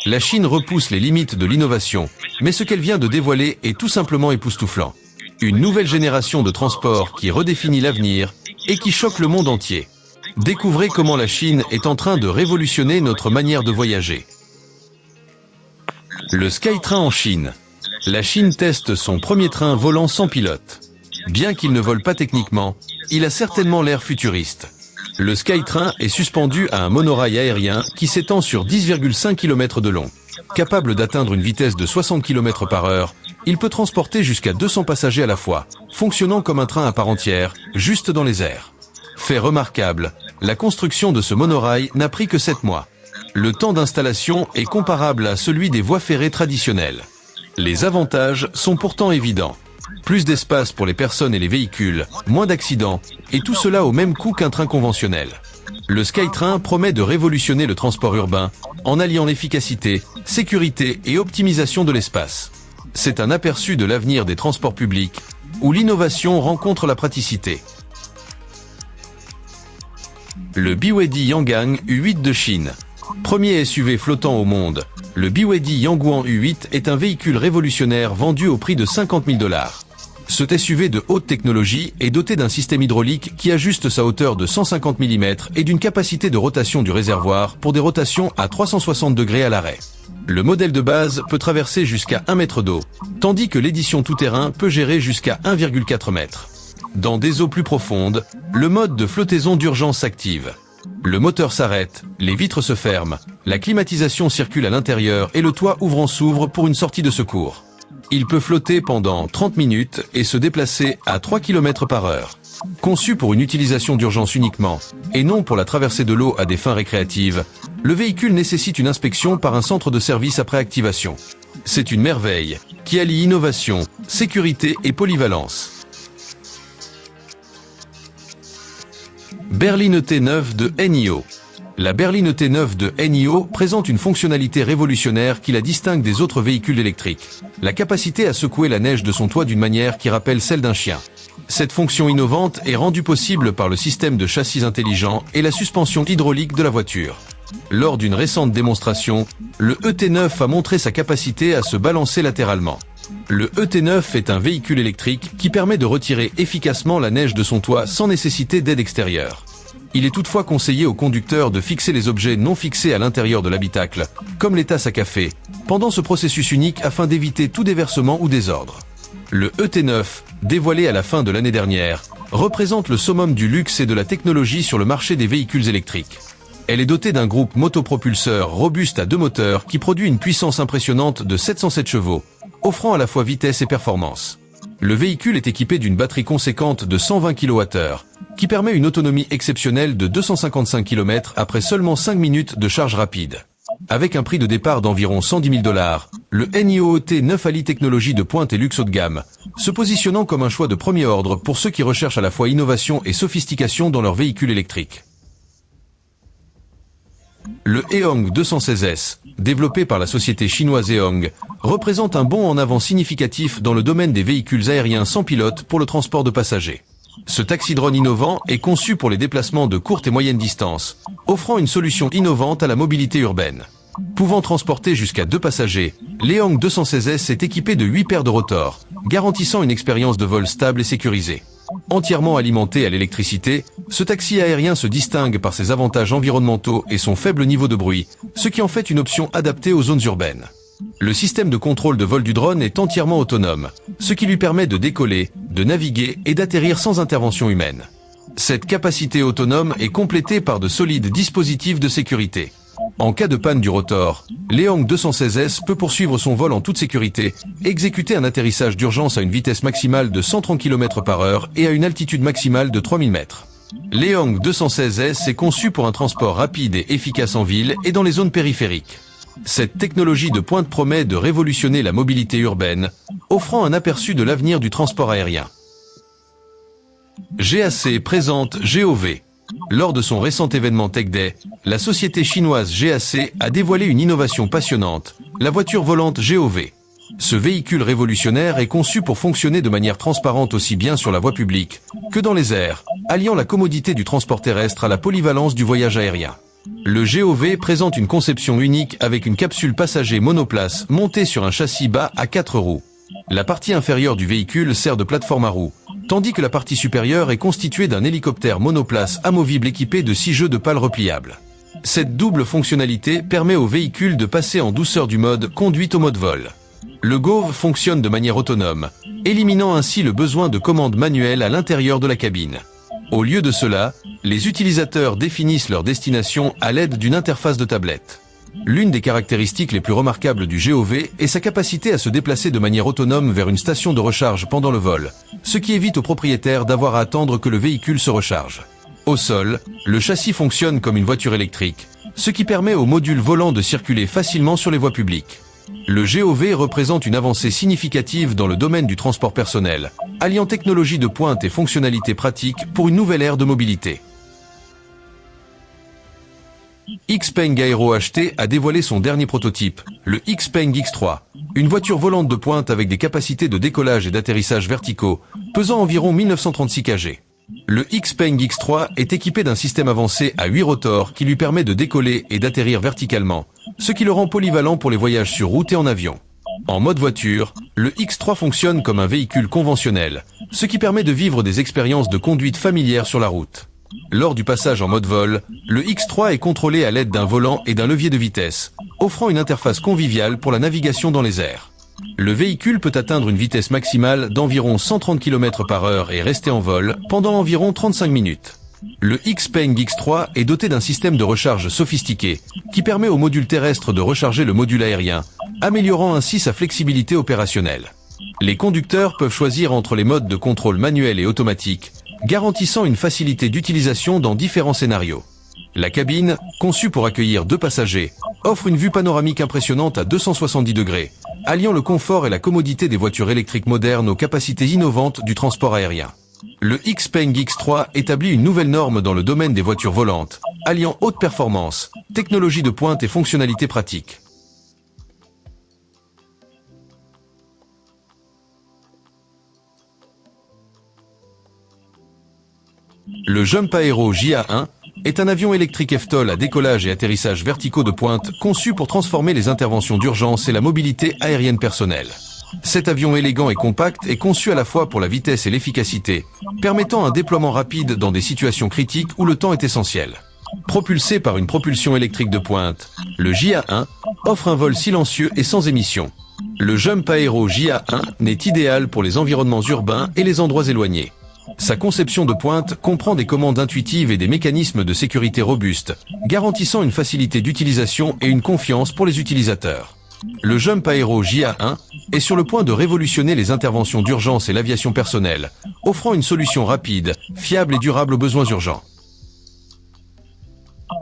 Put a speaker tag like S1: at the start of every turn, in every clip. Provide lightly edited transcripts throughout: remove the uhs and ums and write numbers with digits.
S1: La Chine repousse les limites de l'innovation, mais ce qu'elle vient de dévoiler est tout simplement époustouflant. Une nouvelle génération de transport qui redéfinit l'avenir et qui choque le monde entier. Découvrez comment la Chine est en train de révolutionner notre manière de voyager. Le Skytrain en Chine. La Chine teste son premier train volant sans pilote. Bien qu'il ne vole pas techniquement, il a certainement l'air futuriste. Le Skytrain est suspendu à un monorail aérien qui s'étend sur 10,5 km de long. Capable d'atteindre une vitesse de 60 km/h, il peut transporter jusqu'à 200 passagers à la fois, fonctionnant comme un train à part entière, juste dans les airs. Fait remarquable, la construction de ce monorail n'a pris que 7 mois. Le temps d'installation est comparable à celui des voies ferrées traditionnelles. Les avantages sont pourtant évidents. Plus d'espace pour les personnes et les véhicules, moins d'accidents, et tout cela au même coût qu'un train conventionnel. Le Skytrain promet de révolutionner le transport urbain en alliant l'efficacité, sécurité et optimisation de l'espace. C'est un aperçu de l'avenir des transports publics, où l'innovation rencontre la praticité. Le BYD Yanguang U8 de Chine. Premier SUV flottant au monde, le BYD Yanguang U8 est un véhicule révolutionnaire vendu au prix de 50 000 $. Ce SUV de haute technologie est doté d'un système hydraulique qui ajuste sa hauteur de 150 mm et d'une capacité de rotation du réservoir pour des rotations à 360 degrés à l'arrêt. Le modèle de base peut traverser jusqu'à 1 mètre d'eau, tandis que l'édition tout-terrain peut gérer jusqu'à 1,4 m. Dans des eaux plus profondes, le mode de flottaison d'urgence s'active. Le moteur s'arrête, les vitres se ferment, la climatisation circule à l'intérieur et le toit ouvrant-s'ouvre pour une sortie de secours. Il peut flotter pendant 30 minutes et se déplacer à 3 km/h. Conçu pour une utilisation d'urgence uniquement, et non pour la traversée de l'eau à des fins récréatives, le véhicule nécessite une inspection par un centre de service après activation. C'est une merveille, qui allie innovation, sécurité et polyvalence. Berline ET9 de NIO. La berline ET9 de NIO présente une fonctionnalité révolutionnaire qui la distingue des autres véhicules électriques. La capacité à secouer la neige de son toit d'une manière qui rappelle celle d'un chien. Cette fonction innovante est rendue possible par le système de châssis intelligent et la suspension hydraulique de la voiture. Lors d'une récente démonstration, le ET9 a montré sa capacité à se balancer latéralement. Le ET9 est un véhicule électrique qui permet de retirer efficacement la neige de son toit sans nécessiter d'aide extérieure. Il est toutefois conseillé aux conducteurs de fixer les objets non fixés à l'intérieur de l'habitacle, comme les tasses à café, pendant ce processus unique afin d'éviter tout déversement ou désordre. Le ET9, dévoilé à la fin de l'année dernière, représente le summum du luxe et de la technologie sur le marché des véhicules électriques. Elle est dotée d'un groupe motopropulseur robuste à 2 moteurs qui produit une puissance impressionnante de 707 chevaux, offrant à la fois vitesse et performance. Le véhicule est équipé d'une batterie conséquente de 120 kWh, qui permet une autonomie exceptionnelle de 255 km après seulement 5 minutes de charge rapide. Avec un prix de départ d'environ 110 000 $, le NIO ET9 allie technologie de pointe et luxe haut de gamme, se positionnant comme un choix de premier ordre pour ceux qui recherchent à la fois innovation et sophistication dans leur véhicule électrique. Le Ehong 216S, développé par la société chinoise Ehong, représente un bond en avant significatif dans le domaine des véhicules aériens sans pilote pour le transport de passagers. Ce taxi-drone innovant est conçu pour les déplacements de courte et moyenne distance, offrant une solution innovante à la mobilité urbaine. Pouvant transporter jusqu'à 2 passagers, l'Ehong 216S est équipé de 8 paires de rotors, garantissant une expérience de vol stable et sécurisée. Entièrement alimenté à l'électricité, ce taxi aérien se distingue par ses avantages environnementaux et son faible niveau de bruit, ce qui en fait une option adaptée aux zones urbaines. Le système de contrôle de vol du drone est entièrement autonome, ce qui lui permet de décoller, de naviguer et d'atterrir sans intervention humaine. Cette capacité autonome est complétée par de solides dispositifs de sécurité. En cas de panne du rotor, l'Ehong 216S peut poursuivre son vol en toute sécurité, exécuter un atterrissage d'urgence à une vitesse maximale de 130 km/h et à une altitude maximale de 3000 mètres. L'Ehong 216S est conçu pour un transport rapide et efficace en ville et dans les zones périphériques. Cette technologie de pointe promet de révolutionner la mobilité urbaine, offrant un aperçu de l'avenir du transport aérien. GAC présente GOV. Lors de son récent événement Tech Day, la société chinoise GAC a dévoilé une innovation passionnante, la voiture volante GOV. Ce véhicule révolutionnaire est conçu pour fonctionner de manière transparente aussi bien sur la voie publique que dans les airs, alliant la commodité du transport terrestre à la polyvalence du voyage aérien. Le GOV présente une conception unique avec une capsule passager monoplace montée sur un châssis bas à 4 roues. La partie inférieure du véhicule sert de plateforme à roues, tandis que la partie supérieure est constituée d'un hélicoptère monoplace amovible équipé de 6 jeux de pales repliables. Cette double fonctionnalité permet au véhicule de passer en douceur du mode conduite au mode vol. Le GOV fonctionne de manière autonome, éliminant ainsi le besoin de commandes manuelles à l'intérieur de la cabine. Au lieu de cela, les utilisateurs définissent leur destination à l'aide d'une interface de tablette. L'une des caractéristiques les plus remarquables du GOV est sa capacité à se déplacer de manière autonome vers une station de recharge pendant le vol, ce qui évite au propriétaire d'avoir à attendre que le véhicule se recharge. Au sol, le châssis fonctionne comme une voiture électrique, ce qui permet au module volant de circuler facilement sur les voies publiques. Le GOV représente une avancée significative dans le domaine du transport personnel, alliant technologie de pointe et fonctionnalités pratiques pour une nouvelle ère de mobilité. XPeng Aero HT a dévoilé son dernier prototype, le XPeng X3, une voiture volante de pointe avec des capacités de décollage et d'atterrissage verticaux, pesant environ 1936 kg. Le XPeng X3 est équipé d'un système avancé à 8 rotors qui lui permet de décoller et d'atterrir verticalement, ce qui le rend polyvalent pour les voyages sur route et en avion. En mode voiture, le X3 fonctionne comme un véhicule conventionnel, ce qui permet de vivre des expériences de conduite familières sur la route. Lors du passage en mode vol, le X3 est contrôlé à l'aide d'un volant et d'un levier de vitesse, offrant une interface conviviale pour la navigation dans les airs. Le véhicule peut atteindre une vitesse maximale d'environ 130 km/h et rester en vol pendant environ 35 minutes. Le XPeng X3 est doté d'un système de recharge sophistiqué qui permet au module terrestre de recharger le module aérien, améliorant ainsi sa flexibilité opérationnelle. Les conducteurs peuvent choisir entre les modes de contrôle manuel et automatique, garantissant une facilité d'utilisation dans différents scénarios. La cabine, conçue pour accueillir 2 passagers, offre une vue panoramique impressionnante à 270 degrés, alliant le confort et la commodité des voitures électriques modernes aux capacités innovantes du transport aérien. Le XPeng X3 établit une nouvelle norme dans le domaine des voitures volantes, alliant haute performance, technologie de pointe et fonctionnalités pratiques. Le Jump Aero JA1 est un avion électrique eVTOL à décollage et atterrissage verticaux de pointe conçu pour transformer les interventions d'urgence et la mobilité aérienne personnelle. Cet avion élégant et compact est conçu à la fois pour la vitesse et l'efficacité, permettant un déploiement rapide dans des situations critiques où le temps est essentiel. Propulsé par une propulsion électrique de pointe, le JA1 offre un vol silencieux et sans émission. Le Jump Aero JA1 n'est idéal pour les environnements urbains et les endroits éloignés. Sa conception de pointe comprend des commandes intuitives et des mécanismes de sécurité robustes, garantissant une facilité d'utilisation et une confiance pour les utilisateurs. Le Jump Aero JA1 est sur le point de révolutionner les interventions d'urgence et l'aviation personnelle, offrant une solution rapide, fiable et durable aux besoins urgents.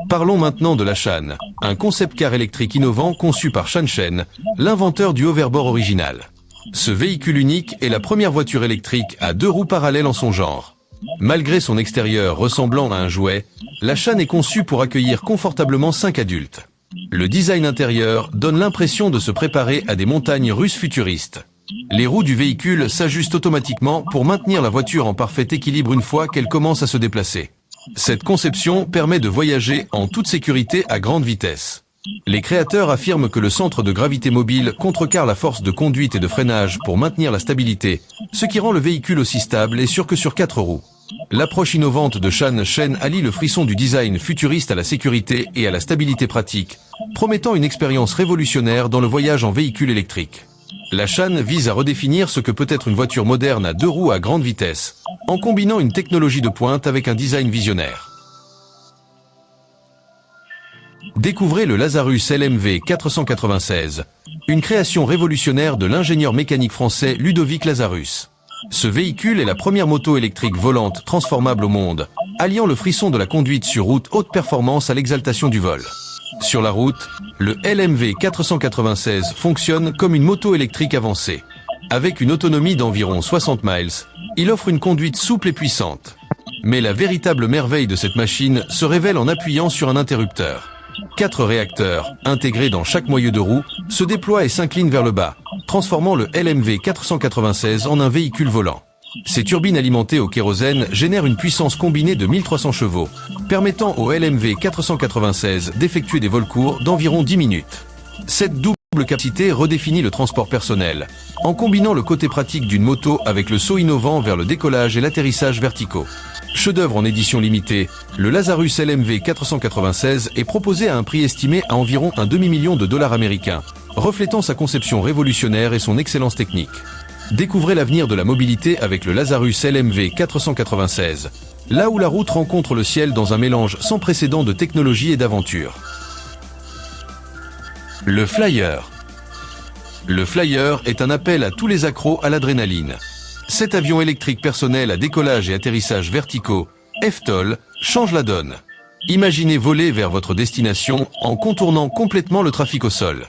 S1: Parlons maintenant de la Shan, un concept car électrique innovant conçu par Shanshen, l'inventeur du hoverboard original. Ce véhicule unique est la première voiture électrique à 2 roues parallèles en son genre. Malgré son extérieur ressemblant à un jouet, la Shan est conçue pour accueillir confortablement 5 adultes. Le design intérieur donne l'impression de se préparer à des montagnes russes futuristes. Les roues du véhicule s'ajustent automatiquement pour maintenir la voiture en parfait équilibre une fois qu'elle commence à se déplacer. Cette conception permet de voyager en toute sécurité à grande vitesse. Les créateurs affirment que le centre de gravité mobile contrecarre la force de conduite et de freinage pour maintenir la stabilité, ce qui rend le véhicule aussi stable et sûr que sur 4 roues. L'approche innovante de Shanshen allie le frisson du design futuriste à la sécurité et à la stabilité pratique, promettant une expérience révolutionnaire dans le voyage en véhicule électrique. La Shan vise à redéfinir ce que peut être une voiture moderne à 2 roues à grande vitesse, en combinant une technologie de pointe avec un design visionnaire. Découvrez le Lazarus LMV 496, une création révolutionnaire de l'ingénieur mécanique français Ludovic Lazarus. Ce véhicule est la première moto électrique volante transformable au monde, alliant le frisson de la conduite sur route haute performance à l'exaltation du vol. Sur la route, le LMV 496 fonctionne comme une moto électrique avancée. Avec une autonomie d'environ 60 miles, il offre une conduite souple et puissante. Mais la véritable merveille de cette machine se révèle en appuyant sur un interrupteur. 4 réacteurs, intégrés dans chaque moyeu de roue, se déploient et s'inclinent vers le bas, transformant le LMV 496 en un véhicule volant. Ces turbines alimentées au kérosène génèrent une puissance combinée de 1300 chevaux, permettant au LMV 496 d'effectuer des vols courts d'environ 10 minutes. Cette double capacité redéfinit le transport personnel, en combinant le côté pratique d'une moto avec le saut innovant vers le décollage et l'atterrissage verticaux. Chef-d'œuvre en édition limitée, le Lazarus LMV 496 est proposé à un prix estimé à environ un demi-million de dollars américains, reflétant sa conception révolutionnaire et son excellence technique. Découvrez l'avenir de la mobilité avec le Lazarus LMV 496, là où la route rencontre le ciel dans un mélange sans précédent de technologie et d'aventure. Le Flyer. Le Flyer est un appel à tous les accros à l'adrénaline. Cet avion électrique personnel à décollage et atterrissage verticaux, FTOL, change la donne. Imaginez voler vers votre destination en contournant complètement le trafic au sol.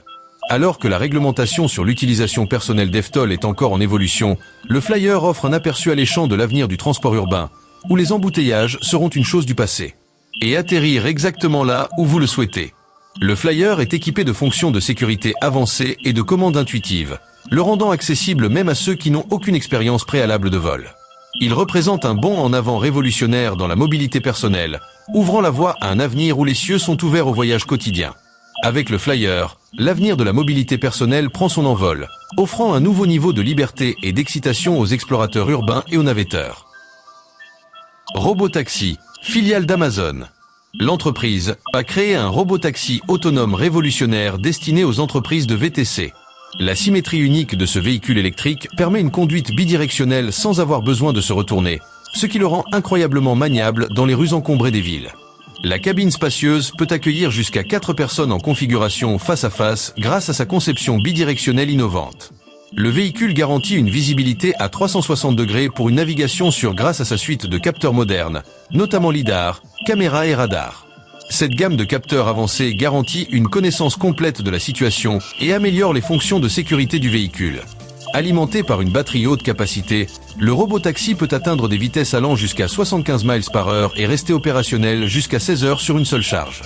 S1: Alors que la réglementation sur l'utilisation personnelle d'FTOL est encore en évolution, le Flyer offre un aperçu alléchant de l'avenir du transport urbain, où les embouteillages seront une chose du passé. Et atterrir exactement là où vous le souhaitez. Le Flyer est équipé de fonctions de sécurité avancées et de commandes intuitives, le rendant accessible même à ceux qui n'ont aucune expérience préalable de vol. Il représente un bond en avant révolutionnaire dans la mobilité personnelle, ouvrant la voie à un avenir où les cieux sont ouverts au voyage quotidien. Avec le Flyer, l'avenir de la mobilité personnelle prend son envol, offrant un nouveau niveau de liberté et d'excitation aux explorateurs urbains et aux navetteurs. Robotaxi, filiale d'Amazon. L'entreprise a créé un robotaxi autonome révolutionnaire destiné aux entreprises de VTC. La symétrie unique de ce véhicule électrique permet une conduite bidirectionnelle sans avoir besoin de se retourner, ce qui le rend incroyablement maniable dans les rues encombrées des villes. La cabine spacieuse peut accueillir jusqu'à 4 personnes en configuration face à face grâce à sa conception bidirectionnelle innovante. Le véhicule garantit une visibilité à 360 degrés pour une navigation sûre grâce à sa suite de capteurs modernes, notamment lidar, caméra et radar. Cette gamme de capteurs avancés garantit une connaissance complète de la situation et améliore les fonctions de sécurité du véhicule. Alimenté par une batterie haute capacité, le robotaxi peut atteindre des vitesses allant jusqu'à 75 miles par heure et rester opérationnel jusqu'à 16 heures sur une seule charge.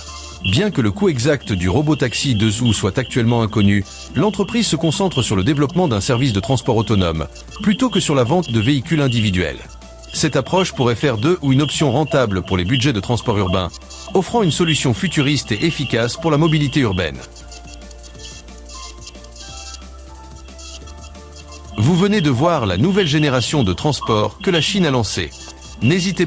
S1: Bien que le coût exact du robotaxi de Zoo soit actuellement inconnu, l'entreprise se concentre sur le développement d'un service de transport autonome, plutôt que sur la vente de véhicules individuels. Cette approche pourrait faire d'eux une option rentable pour les budgets de transport urbain, offrant une solution futuriste et efficace pour la mobilité urbaine. Vous venez de voir la nouvelle génération de transport que la Chine a lancée. N'hésitez pas